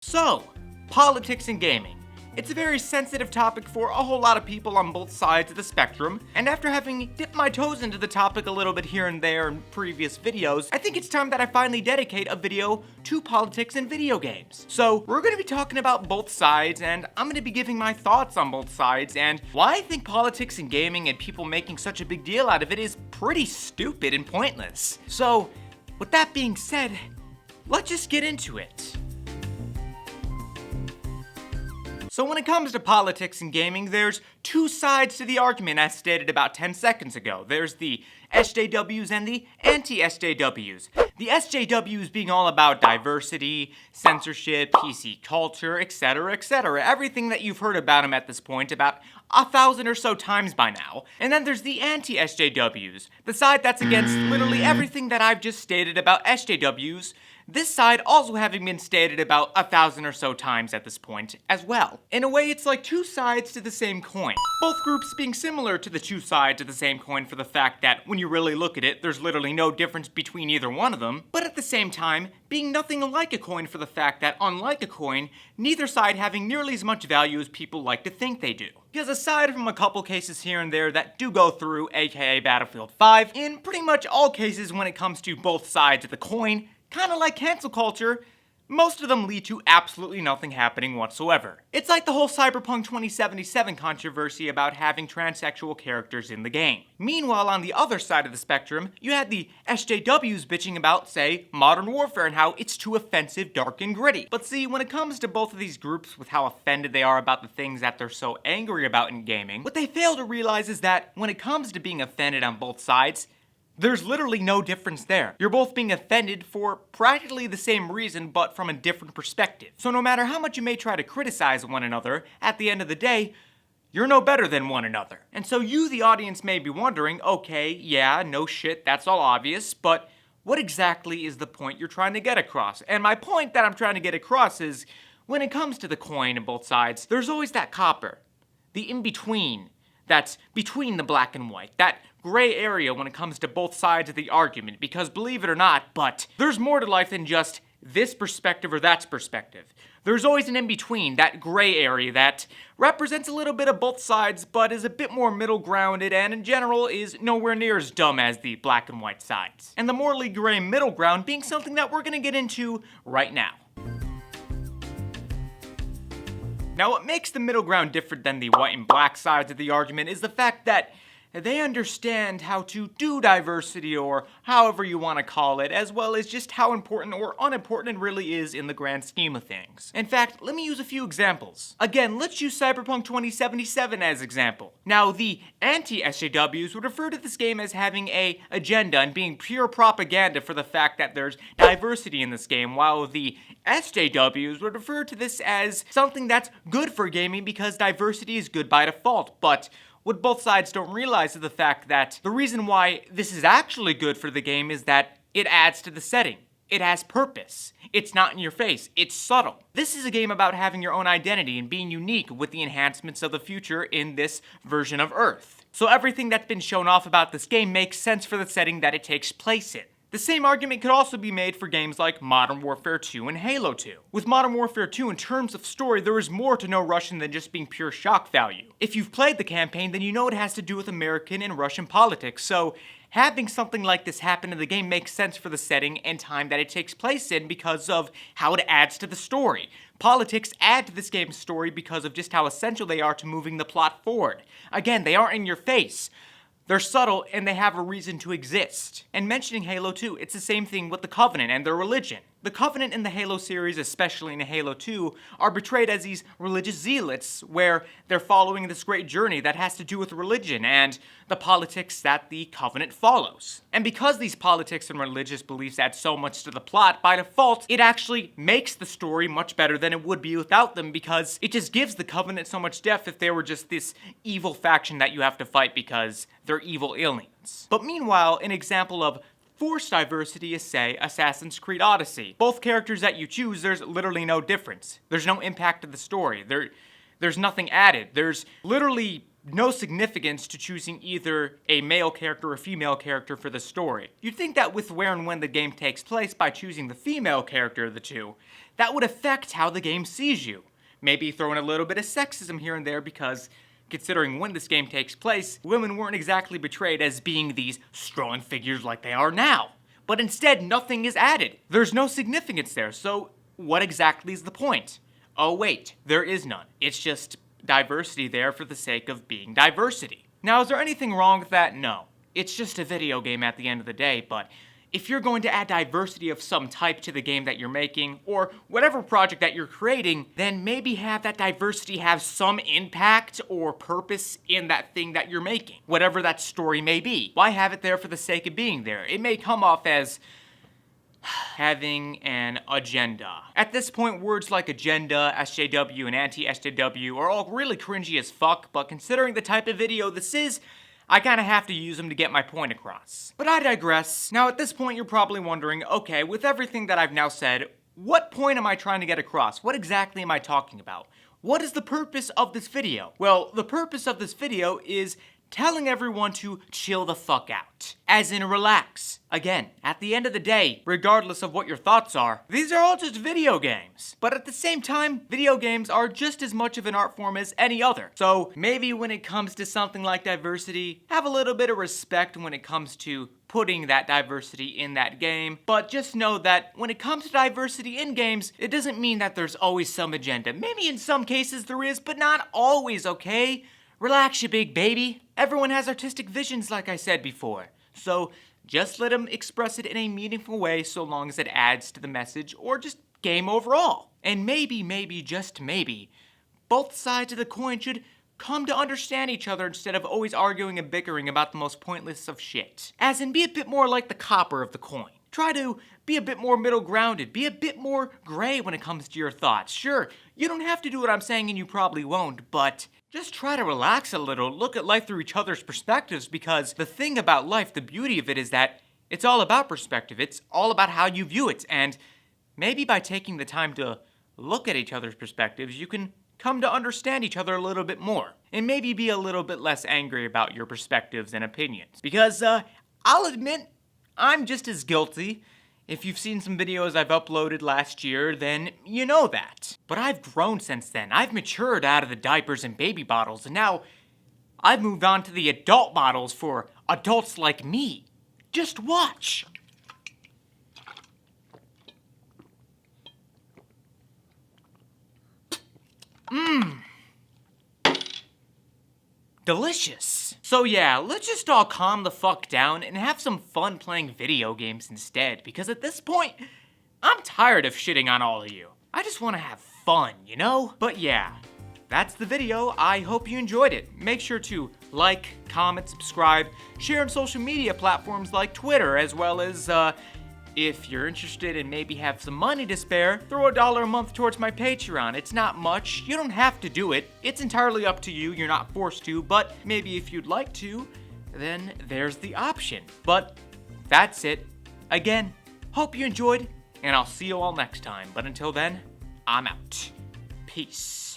So, politics and gaming. It's a very sensitive topic for a whole lot of people on both sides of the spectrum, and after having dipped my toes into the topic a little bit here and there in previous videos, I think it's time that I finally dedicate a video to politics and video games. So, we're going to be talking about both sides, and I'm going to be giving my thoughts on both sides, and why I think politics and gaming and people making such a big deal out of it is pretty stupid and pointless. So, with that being said, let's just get into it. So when it comes to politics and gaming, there's two sides to the argument as stated about 10 seconds ago. There's the SJWs and the Anti-SJWs. The SJWs being all about diversity, censorship, PC culture, etc., etc. Everything that you've heard about them at this point about 1,000 or so times by now. And then there's the Anti-SJWs, the side that's against literally everything that I've just stated about SJWs. This side also having been stated about 1,000 or so times at this point as well. In a way, it's like two sides to the same coin. Both groups being similar to the two sides of the same coin for the fact that when you really look at it, there's literally no difference between either one of them, but at the same time, being nothing like a coin for the fact that, unlike a coin, neither side having nearly as much value as people like to think they do. Because aside from a couple cases here and there that do go through, aka Battlefield 5, in pretty much all cases when it comes to both sides of the coin, kind of like cancel culture, most of them lead to absolutely nothing happening whatsoever. It's like the whole Cyberpunk 2077 controversy about having transsexual characters in the game. Meanwhile, on the other side of the spectrum, you had the SJWs bitching about, say, Modern Warfare and how it's too offensive, dark, and gritty. But see, when it comes to both of these groups with how offended they are about the things that they're so angry about in gaming, what they fail to realize is that when it comes to being offended on both sides, there's literally no difference there. You're both being offended for practically the same reason, but from a different perspective. So no matter how much you may try to criticize one another, at the end of the day, you're no better than one another. And so you, the audience, may be wondering, okay, yeah, no shit, that's all obvious, but what exactly is the point you're trying to get across? And my point that I'm trying to get across is, when it comes to the coin on both sides, there's always that copper, the in-between, that's between the black and white, that gray area when it comes to both sides of the argument, because believe it or not, but there's more to life than just this perspective or that perspective. There's always an in-between, that gray area that represents a little bit of both sides, but is a bit more middle-grounded and in general is nowhere near as dumb as the black and white sides. And the morally gray middle ground being something that we're gonna get into right now. Now, what makes the middle ground different than the white and black sides of the argument is the fact that they understand how to do diversity, or however you want to call it, as well as just how important or unimportant it really is in the grand scheme of things. In fact, let me use a few examples. Again, let's use Cyberpunk 2077 as example. Now, the Anti-SJWs would refer to this game as having an agenda and being pure propaganda for the fact that there's diversity in this game, while the SJWs would refer to this as something that's good for gaming because diversity is good by default. But what both sides don't realize is the fact that the reason why this is actually good for the game is that it adds to the setting. It has purpose. It's not in your face. It's subtle. This is a game about having your own identity and being unique with the enhancements of the future in this version of Earth. So everything that's been shown off about this game makes sense for the setting that it takes place in. The same argument could also be made for games like Modern Warfare 2 and Halo 2. With Modern Warfare 2, in terms of story, there is more to No Russian than just being pure shock value. If you've played the campaign, then you know it has to do with American and Russian politics, so having something like this happen in the game makes sense for the setting and time that it takes place in because of how it adds to the story. Politics add to this game's story because of just how essential they are to moving the plot forward. Again, they aren't in your face. They're subtle, and they have a reason to exist. And mentioning Halo 2, it's the same thing with the Covenant and their religion. The Covenant in the Halo series, especially in Halo 2, are portrayed as these religious zealots, where they're following this great journey that has to do with religion and the politics that the Covenant follows. And because these politics and religious beliefs add so much to the plot, by default, it actually makes the story much better than it would be without them, because it just gives the Covenant so much depth if they were just this evil faction that you have to fight because they're evil aliens. But meanwhile, an example of forced diversity is, say, Assassin's Creed Odyssey. Both characters that you choose, there's literally no difference. There's no impact to the story. There's nothing added. There's literally no significance to choosing either a male character or a female character for the story. You'd think that with where and when the game takes place, by choosing the female character of the two, that would affect how the game sees you. Maybe throw in a little bit of sexism here and there because, considering when this game takes place, women weren't exactly portrayed as being these strong figures like they are now. But instead, nothing is added. There's no significance there, so what exactly is the point? Oh wait, there is none. It's just diversity there for the sake of being diversity. Now, is there anything wrong with that? No. It's just a video game at the end of the day, but if you're going to add diversity of some type to the game that you're making, or whatever project that you're creating, then maybe have that diversity have some impact or purpose in that thing that you're making, whatever that story may be. Why have it there for the sake of being there? It may come off as having an agenda. At this point, words like agenda, SJW, and Anti-SJW are all really cringy as fuck, but considering the type of video this is, I kinda have to use them to get my point across. But I digress. Now at this point you're probably wondering, okay, with everything that I've now said, what point am I trying to get across? What exactly am I talking about? What is the purpose of this video? Well, the purpose of this video is telling everyone to chill the fuck out. As in relax. Again, at the end of the day, regardless of what your thoughts are, these are all just video games. But at the same time, video games are just as much of an art form as any other. So maybe when it comes to something like diversity, have a little bit of respect when it comes to putting that diversity in that game. But just know that when it comes to diversity in games, it doesn't mean that there's always some agenda. Maybe in some cases there is, but not always, okay? Relax, you big baby. Everyone has artistic visions, like I said before. So just let them express it in a meaningful way so long as it adds to the message or just game overall. And maybe, just maybe, both sides of the coin should come to understand each other instead of always arguing and bickering about the most pointless of shit. As in, be a bit more like the copper of the coin. Try to be a bit more middle grounded, be a bit more gray when it comes to your thoughts. Sure, you don't have to do what I'm saying and you probably won't, but just try to relax a little, look at life through each other's perspectives, because the thing about life, the beauty of it is that it's all about perspective. It's all about how you view it, and maybe by taking the time to look at each other's perspectives, you can come to understand each other a little bit more, and maybe be a little bit less angry about your perspectives and opinions. Because, I'll admit, I'm just as guilty. If you've seen some videos I've uploaded last year, then you know that. But I've grown since then. I've matured out of the diapers and baby bottles, and now I've moved on to the adult bottles for adults like me. Just watch. Delicious. So yeah, let's just all calm the fuck down and have some fun playing video games instead, because at this point, I'm tired of shitting on all of you. I just want to have fun, you know? But yeah, that's the video. I hope you enjoyed it. Make sure to like, comment, subscribe, share on social media platforms like Twitter, as well as, if you're interested and maybe have some money to spare, throw $1 a month towards my Patreon. It's not much. You don't have to do it. It's entirely up to you. You're not forced to, but maybe if you'd like to, then there's the option. But that's it. Again, hope you enjoyed, and I'll see you all next time. But until then, I'm out. Peace.